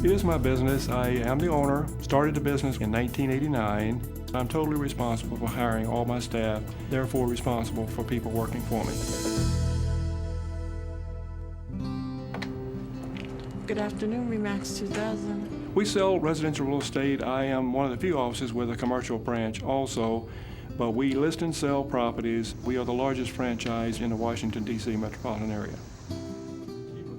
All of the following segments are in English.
It is my business. I am the owner. Started the business in 1989. I'm totally responsible for hiring all my staff, therefore responsible for people working for me. Good afternoon, Remax 2000. We sell residential real estate. I am one of the few offices with a commercial branch also, but we list and sell properties. We are the largest franchise in the Washington, D.C. metropolitan area.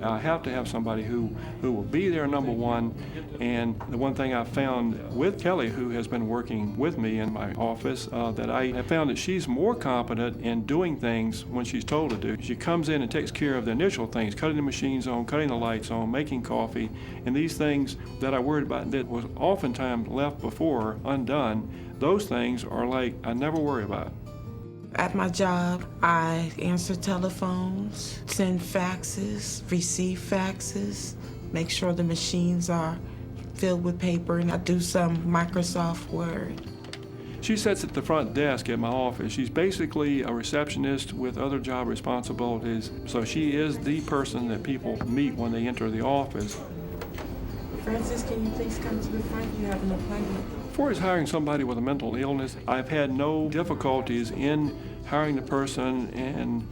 I have to have somebody who will be there, number one, and the one thing I found with Kelly, who has been working with me in my office, that I have found that she's more competent in doing things when she's told to do. She comes in and takes care of the initial things, cutting the machines on, cutting the lights on, making coffee, and these things that I worried about that was oftentimes left before undone, those things are like I never worry about. At my job, I answer telephones, send faxes, receive faxes, make sure the machines are filled with paper, and I do some Microsoft Word. She sits at the front desk at my office. She's basically a receptionist with other job responsibilities, so she is the person that people meet when they enter the office. Francis, can you please come to the front? You have an appointment. As far as hiring somebody with a mental illness, I've had no difficulties in hiring the person, and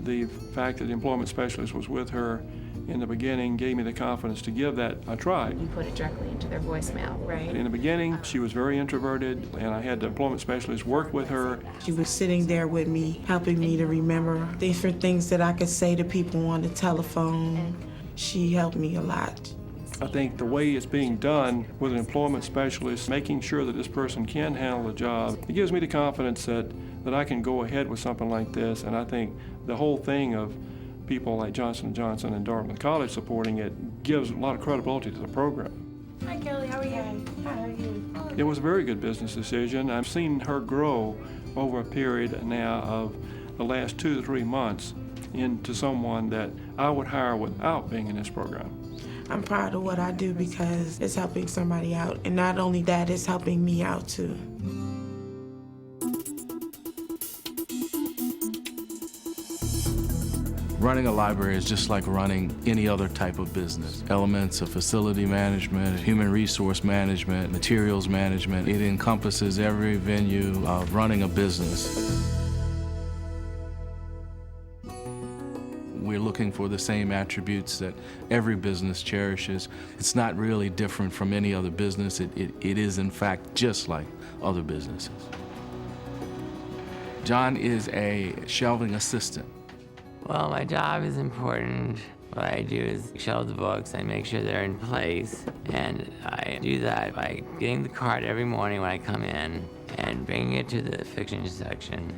the fact that the employment specialist was with her in the beginning gave me the confidence to give that a try. You put it directly into their voicemail, right? In the beginning, she was very introverted, and I had the employment specialist work with her. She was sitting there with me, helping me to remember different things that I could say to people on the telephone. She helped me a lot. I think the way it's being done with an employment specialist, making sure that this person can handle the job, it gives me the confidence that I can go ahead with something like this. And I think the whole thing of people like Johnson & Johnson and Dartmouth College supporting it gives a lot of credibility to the program. Hi, Kelly. How are you? Hi, how are you? It was a very good business decision. I've seen her grow over a period now of the last 2 to 3 months into someone that I would hire without being in this program. I'm proud of what I do because it's helping somebody out. And not only that, it's helping me out too. Running a library is just like running any other type of business. Elements of facility management, human resource management, materials management. It encompasses every venue of running a business. We're looking for the same attributes that every business cherishes. It's not really different from any other business. It is, in fact, just like other businesses. John is a shelving assistant. Well, my job is important. What I do is shelve the books. I make sure they're in place. And I do that by getting the cart every morning when I come in and bringing it to the fiction section.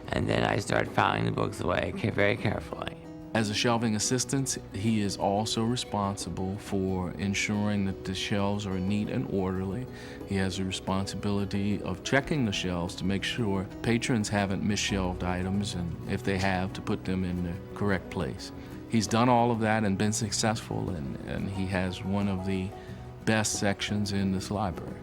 And then I start filing the books away very carefully. As a shelving assistant, he is also responsible for ensuring that the shelves are neat and orderly. He has a responsibility of checking the shelves to make sure patrons haven't misshelved items, and if they have, to put them in the correct place. He's done all of that and been successful, and he has one of the best sections in this library.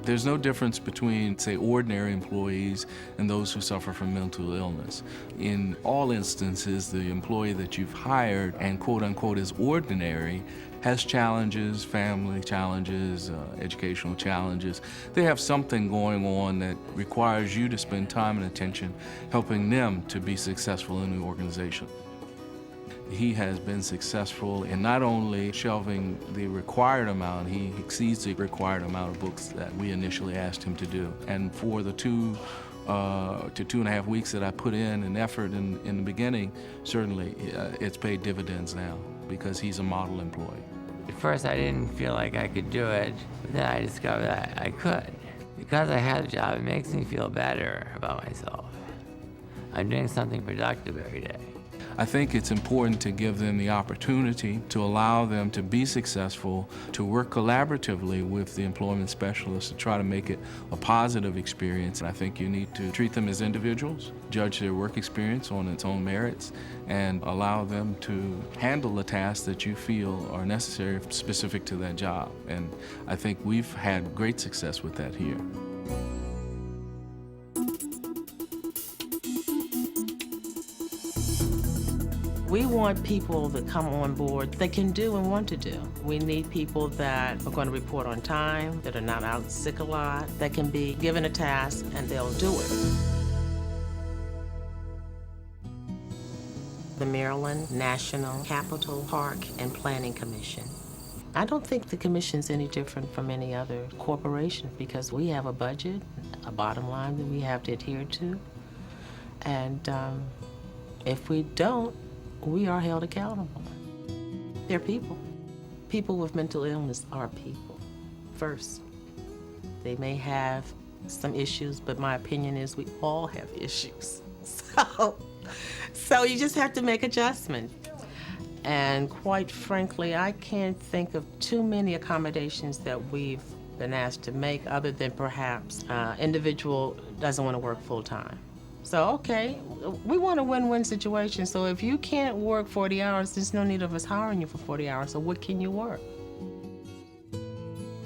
There's no difference between, say, ordinary employees and those who suffer from mental illness. In all instances, the employee that you've hired and quote-unquote is ordinary has challenges, family challenges, educational challenges. They have something going on that requires you to spend time and attention helping them to be successful in the organization. He has been successful in not only shelving the required amount, he exceeds the required amount of books that we initially asked him to do. And for the 2 to 2.5 weeks that I put in effort in the beginning, certainly it's paid dividends now because he's a model employee. At first, I didn't feel like I could do it, but then I discovered that I could. Because I had a job, it makes me feel better about myself. I'm doing something productive every day. I think it's important to give them the opportunity to allow them to be successful, to work collaboratively with the employment specialist to try to make it a positive experience. And I think you need to treat them as individuals, judge their work experience on its own merits, and allow them to handle the tasks that you feel are necessary specific to that job. And I think we've had great success with that here. We want people that come on board that can do and want to do. We need people that are going to report on time, that are not out sick a lot, that can be given a task and they'll do it. The Maryland National Capital Park and Planning Commission. I don't think the commission's any different from any other corporation because we have a budget, a bottom line that we have to adhere to. And if we don't, we are held accountable. They're people. People with mental illness are people, first. They may have some issues, but my opinion is we all have issues. So you just have to make adjustments. And quite frankly, I can't think of too many accommodations that we've been asked to make other than perhaps individual doesn't want to work full time. So, okay, we want a win-win situation. So if you can't work 40 hours, there's no need of us hiring you for 40 hours. So what can you work?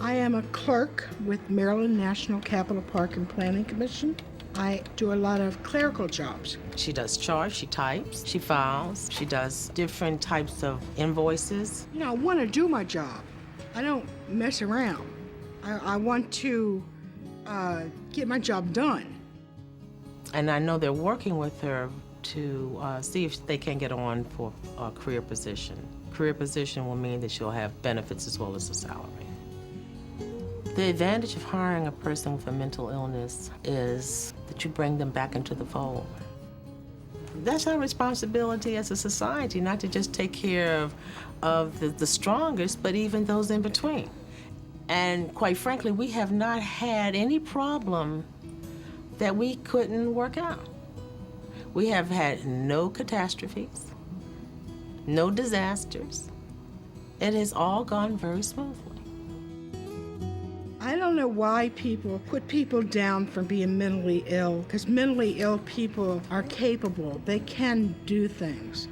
I am a clerk with Maryland National Capital Park and Planning Commission. I do a lot of clerical jobs. She does charts, she types, she files, she does different types of invoices. You know, I want to do my job. I don't mess around. I want to get my job done. And I know they're working with her to see if they can get on for a career position. Career position will mean that she'll have benefits as well as a salary. The advantage of hiring a person with a mental illness is that you bring them back into the fold. That's our responsibility as a society, not to just take care of the strongest, but even those in between. And quite frankly, we have not had any problem that we couldn't work out. We have had no catastrophes, no disasters. It has all gone very smoothly. I don't know why people put people down for being mentally ill, because mentally ill people are capable. They can do things.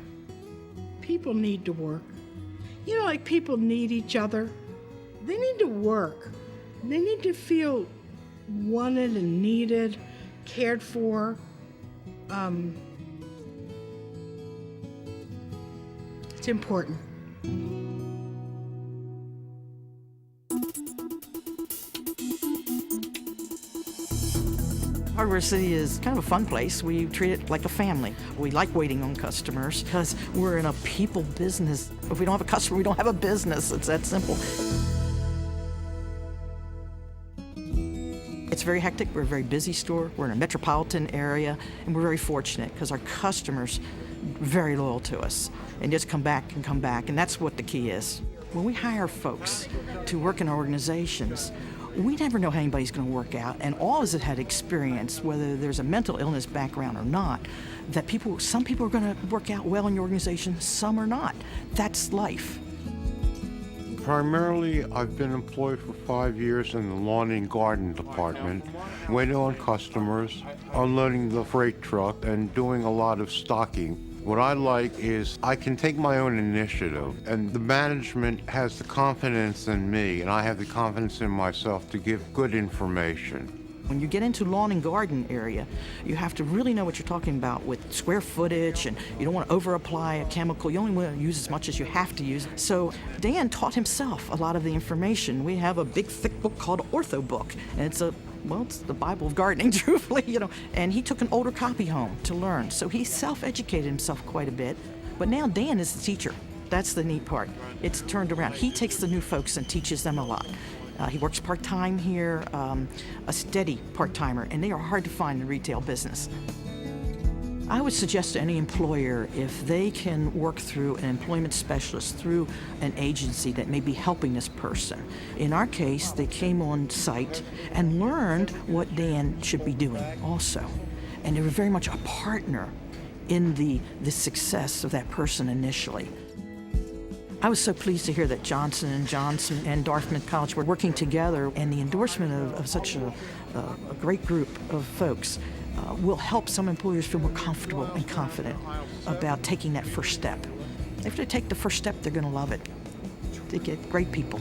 People need to work. You know, like people need each other. They need to work. They need to feel wanted and needed, cared for. It's important. Hardware City is kind of a fun place. We treat it like a family. We like waiting on customers because we're in a people business. If we don't have a customer, we don't have a business. It's that simple. It's very hectic. We're a very busy store. We're in a metropolitan area, and we're very fortunate because our customers are very loyal to us and just come back, and that's what the key is. When we hire folks to work in our organizations, we never know how anybody's going to work out, and all of us have had experience, whether there's a mental illness background or not, that some people are going to work out well in your organization, some are not. That's life. Primarily, I've been employed for 5 years in the lawn and garden department, waiting on customers, unloading the freight truck, and doing a lot of stocking. What I like is I can take my own initiative, and the management has the confidence in me, and I have the confidence in myself to give good information. When you get into lawn and garden area, you have to really know what you're talking about with square footage, and you don't want to over-apply a chemical. You only want to use as much as you have to use. So Dan taught himself a lot of the information. We have a big, thick book called Ortho Book, and it's the Bible of gardening, truthfully, and he took an older copy home to learn. So he self-educated himself quite a bit, but now Dan is the teacher. That's the neat part. It's turned around. He takes the new folks and teaches them a lot. He works part-time here, a steady part-timer, and they are hard to find in the retail business. I would suggest to any employer, if they can work through an employment specialist, through an agency that may be helping this person. In our case, they came on site and learned what Dan should be doing also. And they were very much a partner in the success of that person initially. I was so pleased to hear that Johnson & Johnson and Dartmouth College were working together, and the endorsement of such a great group of folks will help some employers feel more comfortable and confident about taking that first step. If they take the first step, they're going to love it. They get great people.